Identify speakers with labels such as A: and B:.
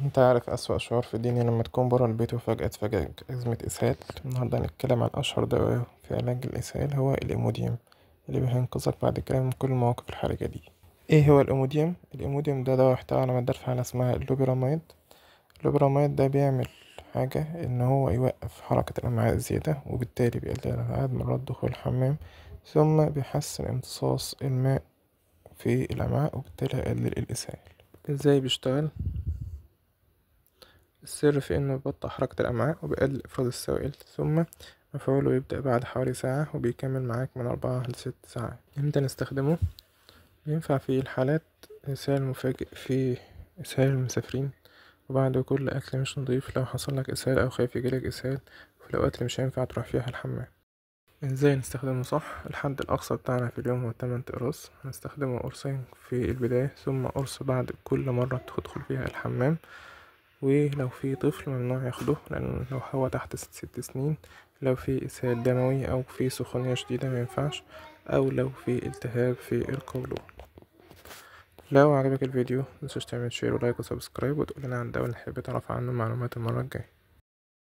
A: انت عارف أسوأ شعور في الدنيا لما تكون برا البيت وفجأة تفاجئك أزمة إسهال. النهاردة هنتكلم عن أشهر دواء في علاج الإسهال، هو الإيموديوم اللي بينقذك بعد كده من كل المواقف الحرجة دي. ايه هو الإيموديوم؟ الإيموديوم ده دواء يحتوي على مادة فعالة اسمها اللوبيراميد. اللوبيراميد ده بيعمل حاجة إن هو يوقف حركة الأمعاء الزيادة، وبالتالي بيقلل عدد مرات دخول الحمام، ثم بيحسن امتصاص الماء في الأمعاء، وبالتالي يقلل الإسهال. ازاي بيشتغل؟ السر في إنه بيبطئ حركة الأمعاء وبيقلل إفراز السوائل، ثم مفعوله يبدأ بعد حوالي ساعة وبيكمل معاك من 4 ل6 ساعات. امتى نستخدمه؟ بينفع في الحالات إسهال مفاجئ، في إسهال المسافرين، وبعد كل أكل مش نضيف، لو حصلك إسهال أو خايف يجيلك إسهال، وفي الأوقات اللي مش هينفع تروح فيها الحمام. ازاي نستخدمه صح؟ الحد الأقصى بتاعنا في اليوم هو 8 أقراص. هنستخدمه قرصين في البداية، ثم قرص بعد كل مرة تدخل فيها الحمام. ولو في طفل ممنوع ياخده، لأن لو هو تحت 6 سنين. لو في إسهال دموي أو في سخونية شديدة مينفعش، أو لو في التهاب في القولون. لو عجبك الفيديو متنساش تعمل شير ولايك وسبسكرايب، وتقولنا عن دواء اللي تحب تعرف عنه معلومات المرة الجاية.